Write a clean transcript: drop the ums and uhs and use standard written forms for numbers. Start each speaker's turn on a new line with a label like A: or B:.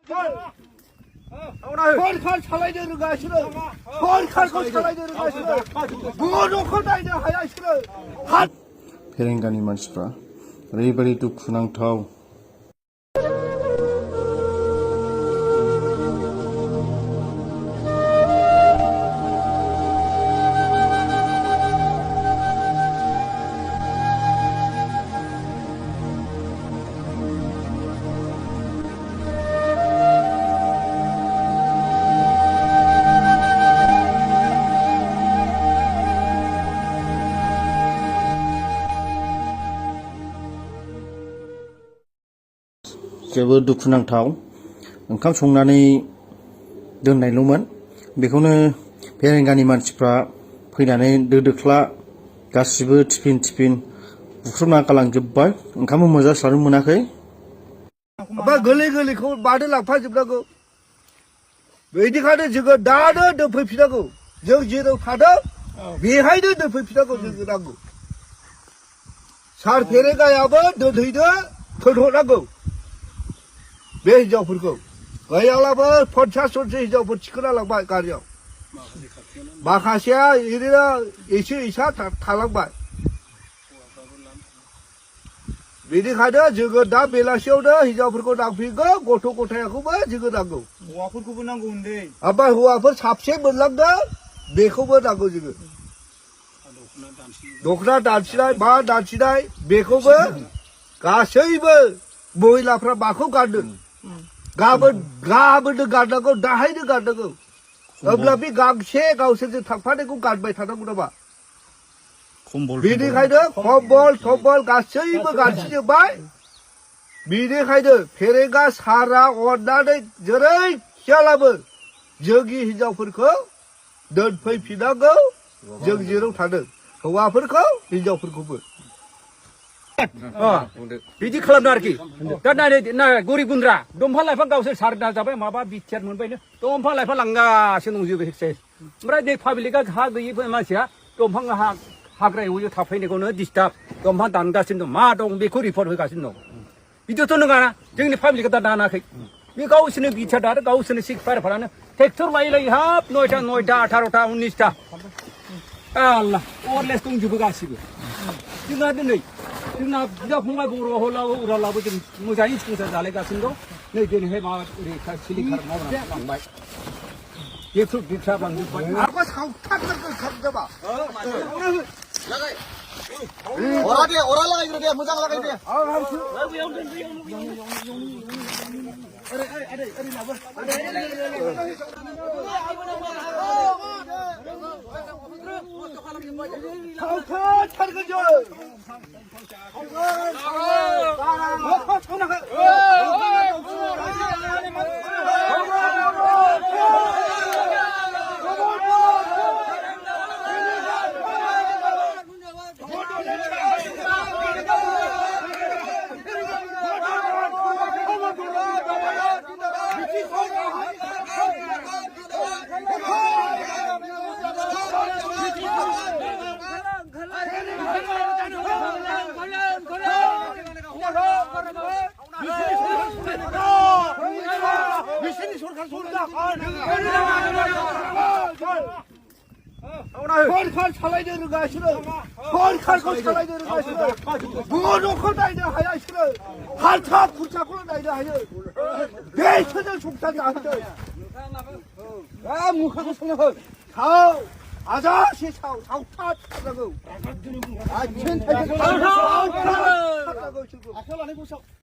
A: सरखार सालायनो रोङा बिसोरो सरखारखौ सालायनो रोङा बिसोरो न'खौ नायनो हाया बिसोरो
B: फेरेंगानि मानसिफ्रा ओरैबायदि दुखुनांथाव जोबोद दुखुनांथाव ओंखाम संनानै दोननायल'मोन बेखौनो फेरेंगानि मानसिफ्रा फैनानै दो दोख्ला गासिबो टिफिन बुख्रुबना गालांजोब्बाय ओंखामबो मोनजास्लाबनो मोनाखै
A: गोरलै गोरलैखौ मानो लांफाजोबनांगौ बेनिखायनो जोङो दानो दोनफैफिननांगौ जों जेराव थादों बेहायनो दोनफैफिननांगौ जोंनो नांगौ सार फेरेंगायाबो दोनहैनो थोनहरनांगौ बे हिनजावफोरखौ गैयाब्लाबो 50 जनसो हिनजावफोर थिखोना लांबाय गारियाव माखासेया ओरैनो एसे एसा थालांबाय बेनिखायनो जोङो दा बेलासियावनो हिनजावफोरखौ नांफिनगौ गथ' गथायखौबो जोङो नांगौ
C: हौवाफोरखौबो नांगौ उन्दै
A: ओमफ्राय हौवाफोर साबसे मोनलांदों बेखौबो नांगौ जोङो दख'ना दानसिनाय मा दानसिनाय बेखौबो गासैबो महिलाफ्रा माखौ गानदों गाबोननो गाननांगौ दाहायनो गाननांगौ अब्ला बे गांसे गावसोरजों थांफानायखौ गानबाय थानांगौ नामा बेनिखायनो कम्बल गासैबो गानसिजोब्बाय बेनिखायनो फेरेंगा सारा अननानै जेरैखियालाबो जोंनि हिनजावफोरखौ दोनफैफिननांगौ जों जेराव थादों हौवाफोरखौ हिनजावफोरखौबो
D: बिदि खालामदों आरोखि दा नाय गरिब गुन्द्रा दंफां लाइफां गावसोर सारना जाबाय माबा बिटिआर मोनबायनो दंफां लाइफां लांगासिनो दंजोबो ओमफ्राय नै पाब्लिकआ हा गैयै मानसिया दंफां हाग्रा एवो थाफैनायखौनो डिस्टार्ब दंफां दानगासिनो दं मा दं बेखौ रिपर्ट होगासिनो दं बिदिथ' नङाना जोंनि पाब्लिकआ दा दानाखै बे गावसोरनो बिटिआर आरो गावसोरनो सिक्स फायारफोरानो ट्रेक्टर लायै हाब 9टा 18टा 19टा आल्लाह अरलेस दंजोबो गासिबो जोंना दिनै जोंना बिदा फंबाय बर'लाबो जों मोजाङै संसार जालायगासिनो दं नै दिनैहाय माबा सिलिंखार मावनानै लांबाय बिफ्रा लांजोब्बाय
A: आरो सावथारनांगौ खालामजोबा
C: अरा लागायग्रो दे मोजां लागाय दे
A: सावथारगोन सरखार सालायनो रोङा बिसोरो सरखारखौ सालायनो रोङा बिसोरो न'खौ नायनो हाया बिसोरो हाल्था खुर्साखौल' नायनो हायो बेसोरजों संसार जाहोदों मुखाखौ संनो साव हाजारसे सावथारनांगौ आथिं थाइजों